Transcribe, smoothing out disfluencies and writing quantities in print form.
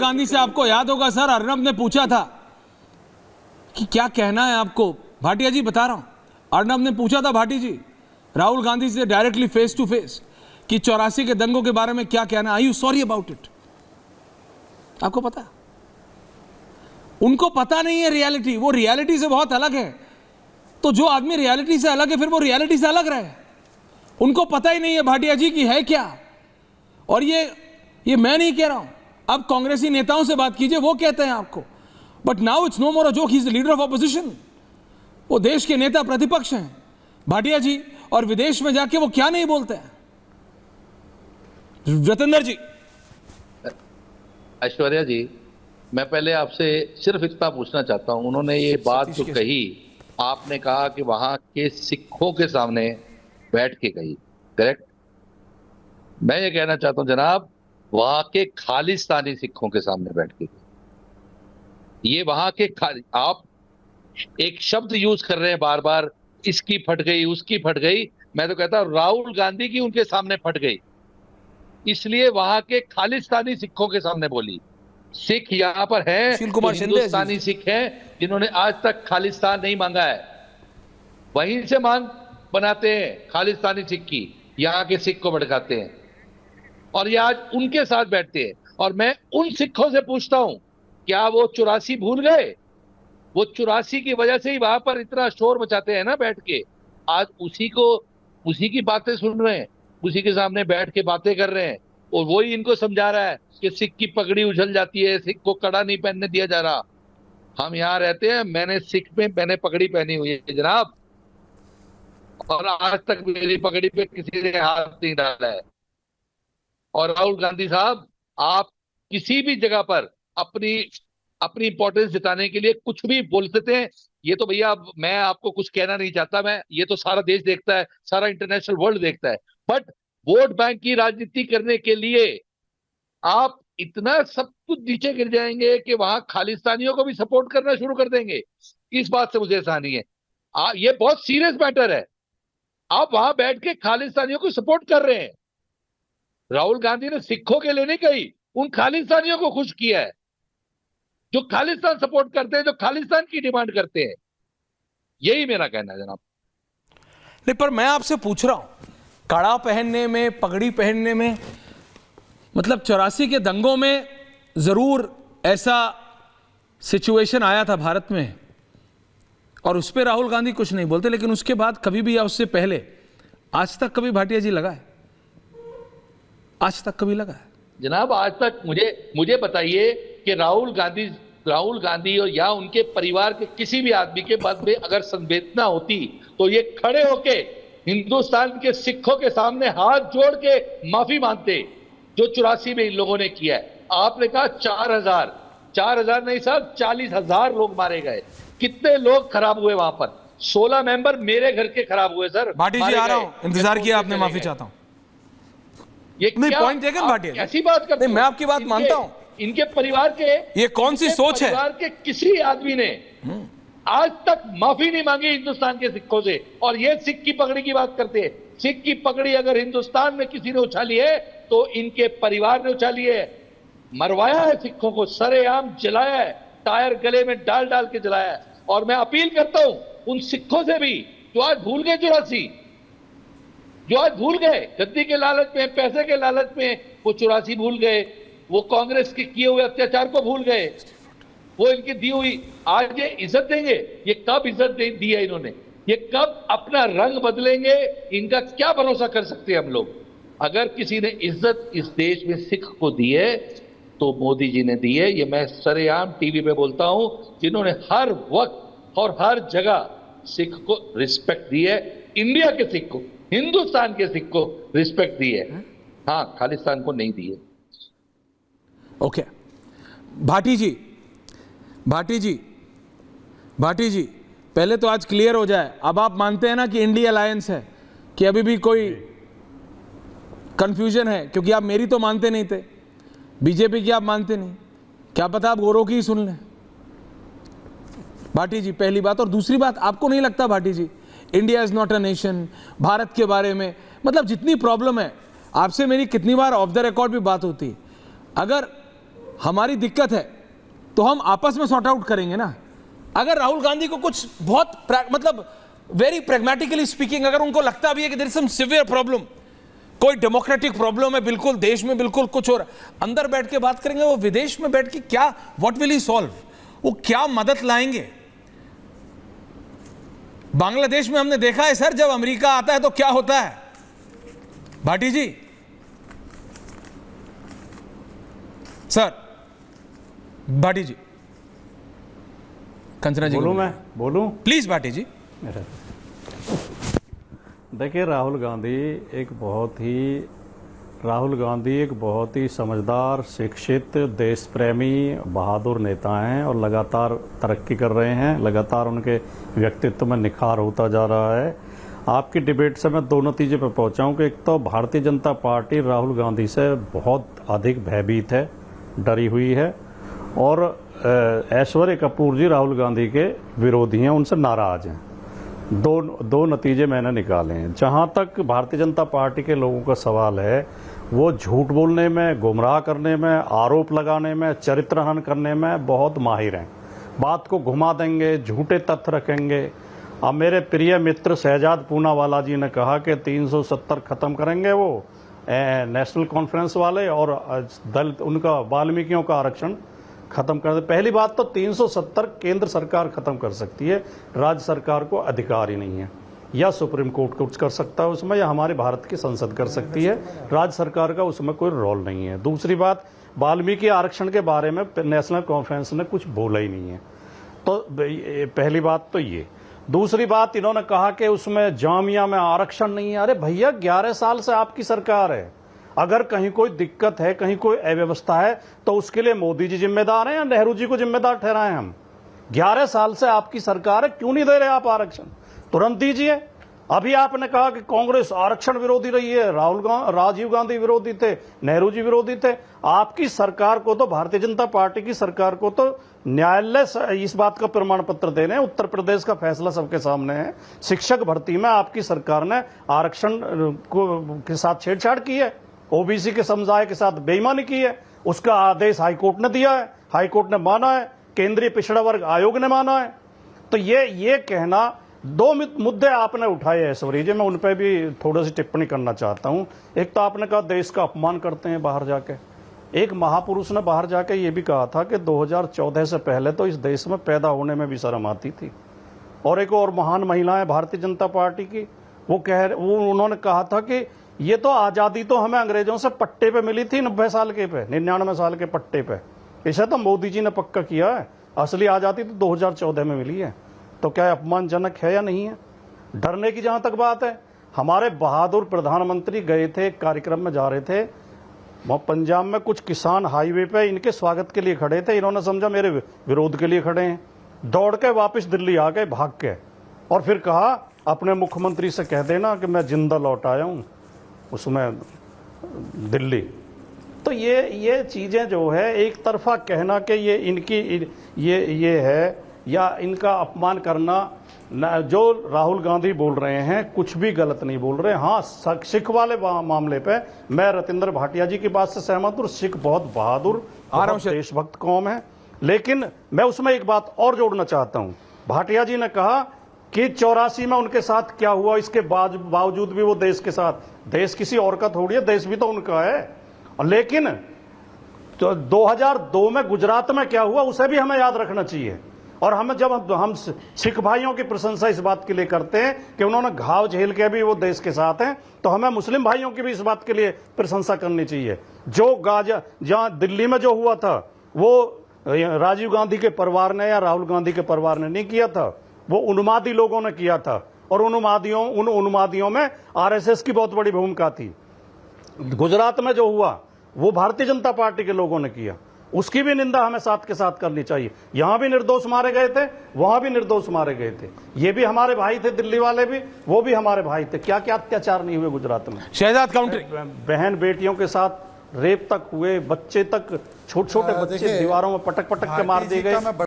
गांधी से आपको याद होगा सर, अर्नब ने पूछा था कि क्या कहना है आपको। भाटिया जी बता रहा हूं, अर्नब ने पूछा था भाटी जी राहुल गांधी से डायरेक्टली फेस टू फेस कि 84 के दंगों के बारे में क्या कहना, आई यू सॉरी अबाउट इट। आपको पता है? उनको पता नहीं है रियलिटी, वो रियलिटी से बहुत अलग है। तो जो आदमी रियलिटी से अलग है फिर वो रियलिटी से अलग रहे। उनको पता ही नहीं है भाटिया जी की है क्या। और ये मैं नहीं कह रहा हूं, अब कांग्रेसी नेताओं से बात कीजिए, वो कहते हैं आपको। But now it's no more a joke, he is the leader of opposition. वो देश के नेता प्रतिपक्ष हैं भाटिया जी, और विदेश में जाके वो क्या नहीं बोलते हैं। जतेंद्र जी। ऐश्वर्या जी, मैं पहले आपसे सिर्फ इतना पूछना चाहता हूं, उन्होंने ये बात जो कही, आपने कहा कि वहां के सिखों के सामने बैठ के कही, करेक्ट? मैं ये कहना चाहता हूं जनाब, वहां के खालिस्तानी सिखों के सामने बैठ के, ये वहां के आप एक शब्द यूज कर रहे हैं बार बार, इसकी फट गई उसकी फट गई। मैं तो कहता हूं राहुल गांधी की उनके सामने फट गई, इसलिए वहां के खालिस्तानी सिखों के सामने बोली। सिख यहां पर हैं तो हिंदुस्तानी सिख हैं जिन्होंने आज तक खालिस्तान नहीं मांगा है, वहीं से मांग बनाते हैं खालिस्तानी सिख की, यहां के सिख को भड़काते हैं और ये आज उनके साथ बैठते हैं। और मैं उन सिखों से पूछता हूं, क्या वो 84 भूल गए? वो 84 की वजह से ही वहां पर इतना शोर मचाते हैं ना बैठ के, आज उसी की बातें सुन रहे हैं, उसी के सामने बैठ के बातें कर रहे हैं और वही इनको समझा रहा है कि सिख की पगड़ी उछल जाती है, सिख को कड़ा नहीं पहनने दिया जा रहा। हम यहाँ रहते हैं, मैंने पगड़ी पहनी हुई है जनाब, और आज तक मेरी पगड़ी पे किसी ने हाथ नहीं डाला है। और राहुल गांधी साहब, आप किसी भी जगह पर अपनी इंपॉर्टेंस जताने के लिए कुछ भी बोल सकते हैं। ये तो भैया मैं आपको कुछ कहना नहीं चाहता, मैं ये तो सारा देश देखता है, सारा इंटरनेशनल वर्ल्ड देखता है। बट वोट बैंक की राजनीति करने के लिए आप इतना सब कुछ नीचे गिर जाएंगे कि वहां खालिस्तानियों को भी सपोर्ट करना शुरू कर देंगे। इस बात से मुझे एहसानी है। ये बहुत सीरियस मैटर है। आप वहां बैठ के खालिस्तानियों को सपोर्ट कर रहे हैं। राहुल गांधी ने सिखों के लिए नहीं कही, उन खालिस्तानियों को खुश किया है जो खालिस्तान सपोर्ट करते हैं, जो खालिस्तान की डिमांड करते हैं। यही मेरा कहना है जनाब। नहीं, पर मैं आपसे पूछ रहा हूं, कड़ा पहनने में, पगड़ी पहनने में, मतलब 84 के दंगों में जरूर ऐसा सिचुएशन आया था भारत में और उस पर राहुल गांधी कुछ नहीं बोलते, लेकिन उसके बाद कभी भी या उससे पहले आज तक कभी भाटिया जी लगा है? आज तक कभी लगा है जनाब? आज तक मुझे बताइए कि राहुल गांधी और या उनके परिवार के किसी भी आदमी के बाद में अगर संवेदना होती तो ये खड़े होके हिंदुस्तान के सिखों के सामने हाथ जोड़ के माफी मांगते, जो 84 में इन लोगों ने किया है। आपने कहा 4,000 नहीं साहब, 40,000 लोग मारे गए। कितने लोग खराब हुए वहां पर? 16 मेंबर मेरे घर के खराब हुए सर। भाटी जी आ रहा हूं, इंतजार किया आपने, माफी चाहता हूं। ये नहीं, पॉइंट टेकन भाटिया, ऐसी बात करते नहीं, मैं आपकी बात मानता हूं। इनके परिवार के, ये कौन सी सोच है? परिवार के किसी आदमी ने आज तक माफी नहीं मांगी हिंदुस्तान के सिखों से। और ये सिख की पगड़ी की बात करते हैं। सिख की पगड़ी अगर हिंदुस्तान में किसी ने उछाली है तो इनके परिवार ने उछाली है। मरवाया है सिखों को, सरेआम जलाया है, टायर गले में डाल डाल के जलाया है। और मैं अपील करता हूं उन सिखों से भी जो आज भूल गए 84, जो आज भूल गए गद्दी के लालच में, पैसे के लालच में, वो 84 भूल गए, वो कांग्रेस के किए हुए अत्याचार को भूल गए, वो इनकी दी हुई आज ये इज्जत देंगे। ये कब इज्जत दी है इन्होंने? ये कब अपना रंग बदलेंगे? इनका क्या भरोसा कर सकते हैं हम लोग? अगर किसी ने इज्जत इस देश में सिख को दी है तो मोदी जी ने दी है। ये मैं सरेआम टीवी पे बोलता हूं, जिन्होंने हर वक्त और हर जगह सिख को रिस्पेक्ट दी है, इंडिया के सिख को, हिंदुस्तान के सिख को रिस्पेक्ट दी है। हाँ, खालिस्तान को नहीं दी है। ओके, भाटी जी पहले तो आज क्लियर हो जाए, अब आप मानते हैं ना कि इंडिया अलायंस है, कि अभी भी कोई कंफ्यूजन है? क्योंकि आप मेरी तो मानते नहीं थे, बीजेपी की आप मानते नहीं, क्या पता आप गोरों की ही सुन लें। भाटी जी, पहली बात। और दूसरी बात, आपको नहीं लगता Bhati ji India is not a nation, Bharat के बारे में मतलब जितनी प्रॉब्लम है, आपसे मेरी कितनी बार ऑफ द रिकॉर्ड भी बात होती है, अगर हमारी दिक्कत है तो हम आपस में सॉर्ट आउट करेंगे ना। अगर राहुल गांधी को कुछ बहुत मतलब वेरी प्रैग्मेटिकली स्पीकिंग अगर उनको लगता भी है कि there is some severe problem, कोई डेमोक्रेटिक प्रॉब्लम है बिल्कुल देश में, बिल्कुल कुछ और अंदर बैठ के बात करेंगे, वो विदेश में बैठ के क्या व्हाट विल ही सॉल्व, वो क्या मदद लाएंगे। बांग्लादेश में हमने देखा है सर, जब अमेरिका आता है तो क्या होता है। भाटी जी, सर भाटी जी, कंचना जी बोलूं, मैं बोलूं? प्लीज भाटी जी। देखिए, राहुल गांधी एक बहुत ही समझदार, शिक्षित, देश प्रेमी, बहादुर नेता हैं और लगातार तरक्की कर रहे हैं। लगातार उनके व्यक्तित्व में निखार होता जा रहा है। आपकी डिबेट से मैं दो नतीजे पर पहुंचा हूं कि एक तो भारतीय जनता पार्टी राहुल गांधी से बहुत अधिक भयभीत है, डरी हुई है, और ऐश्वर्य कपूर जी राहुल गांधी के विरोधी हैं, उनसे नाराज हैं। दो नतीजे मैंने निकाले हैं। जहां तक भारतीय जनता पार्टी के लोगों का सवाल है, वो झूठ बोलने में, गुमराह करने में, आरोप लगाने में, चरित्रहनन करने में बहुत माहिर हैं। बात को घुमा देंगे, झूठे तथ्य रखेंगे। अब मेरे प्रिय मित्र शहजाद पूनावाला जी ने कहा कि 370 खत्म करेंगे वो नेशनल कॉन्फ्रेंस वाले, और दलित उनका वाल्मीकियों का आरक्षण खत्म कर दे। पहली बात तो 370 केंद्र सरकार खत्म कर सकती है, राज्य सरकार को अधिकार ही नहीं है। या सुप्रीम कोर्ट कुछ कर सकता है उसमें, या हमारे भारत की संसद कर सकती है, राज्य सरकार का उसमें कोई रोल नहीं है। दूसरी बात, वाल्मीकि आरक्षण के बारे में नेशनल कॉन्फ्रेंस ने कुछ बोला ही नहीं है, तो पहली बात तो ये। दूसरी बात, इन्होंने कहा कि उसमें जामिया में आरक्षण नहीं है। अरे भैया, 11 साल से आपकी सरकार है, अगर कहीं कोई दिक्कत है, कहीं कोई अव्यवस्था है, तो उसके लिए मोदी जी जिम्मेदार हैं या नेहरू जी को जिम्मेदार ठहराएं हम? 11 साल से आपकी सरकार है, क्यों नहीं दे रहे आप आरक्षण? तुरंत दीजिए। अभी आपने कहा कि कांग्रेस आरक्षण विरोधी रही है, राजीव गांधी विरोधी थे, नेहरू जी विरोधी थे। आपकी सरकार को तो, भारतीय जनता पार्टी की सरकार को तो न्यायालय इस बात का प्रमाण पत्र दे रहे हैं। उत्तर प्रदेश का फैसला सबके सामने है। शिक्षक भर्ती में आपकी सरकार ने आरक्षण के साथ छेड़छाड़ की है, ओबीसी के समुदाय के साथ बेईमानी की है। उसका आदेश हाईकोर्ट ने दिया है, हाईकोर्ट ने माना है, केंद्रीय पिछड़ा वर्ग आयोग ने माना है। तो ये कहना, दो मुद्दे आपने उठाए ऐश्वर्य जी, मैं उन पर भी थोड़ी सी टिप्पणी करना चाहता हूं। एक तो आपने कहा देश का अपमान करते हैं बाहर जाके। एक महापुरुष ने बाहर जाके ये भी कहा था कि 2014 से पहले तो इस देश में पैदा होने में भी शर्म आती थी। और एक और महान महिला है भारतीय जनता पार्टी की, उन्होंने कहा था कि ये तो आजादी तो हमें अंग्रेजों से पट्टे पे मिली थी 90 साल के पे, 99 साल के पट्टे पे। इसे तो मोदी जी ने पक्का किया है, असली आजादी तो 2014 में मिली है। तो क्या अपमानजनक है या नहीं है? डरने की जहां तक बात है, हमारे बहादुर प्रधानमंत्री गए थे, कार्यक्रम में जा रहे थे, वहां पंजाब में कुछ किसान हाईवे पे इनके स्वागत के लिए खड़े थे। इन्होंने समझा मेरे विरोध के लिए खड़े हैं, दौड़ के वापस दिल्ली आ गए, भाग के, और फिर कहा अपने मुख्यमंत्री से कह देना कि मैं जिंदा लौट आया हूं उसमें दिल्ली। तो ये चीजें जो है, एक तरफा कहना कि ये इनकी ये है, या इनका अपमान करना। जो राहुल गांधी बोल रहे हैं कुछ भी गलत नहीं बोल रहे। हाँ, सिख वाले मामले पे मैं रतिंदर भाटिया जी की बात से सहमत हूं। सिख बहुत बहादुर, बहुत देशभक्त कौम है। लेकिन मैं उसमें एक बात और जोड़ना चाहता हूं। भाटिया जी ने कहा कि 84 में उनके साथ क्या हुआ, इसके बावजूद भी वो देश के साथ, देश किसी और का थोड़ी है, देश भी तो उनका है। लेकिन तो 2002 में गुजरात में क्या हुआ उसे भी हमें याद रखना चाहिए। और जब हम सिख भाइयों की प्रशंसा इस बात के लिए करते हैं कि उन्होंने घाव झेल के भी वो देश के साथ हैं, तो हमें मुस्लिम भाइयों की भी इस बात के लिए प्रशंसा करनी चाहिए। जो जहां दिल्ली में जो हुआ था, वो राजीव गांधी के परिवार ने या राहुल गांधी के परिवार ने नहीं किया था, वो उन्मादी लोगों ने किया था। और उन उन्मादियों में आरएसएस की बहुत बड़ी भूमिका थी। गुजरात में जो हुआ वो भारतीय जनता पार्टी के लोगों ने किया, उसकी भी निंदा हमें साथ के साथ करनी चाहिए। यहां भी निर्दोष मारे गए थे, वहां भी निर्दोष मारे गए थे। ये भी हमारे भाई थे, दिल्ली वाले भी, वो भी हमारे भाई थे। क्या क्या अत्याचार नहीं हुए गुजरात में? शहजाद काउंट्री, बहन बेटियों के साथ रेप तक हुए, बच्चे तक, छोटे छोटे बच्चे दीवारों में पटक के मार दिए गए।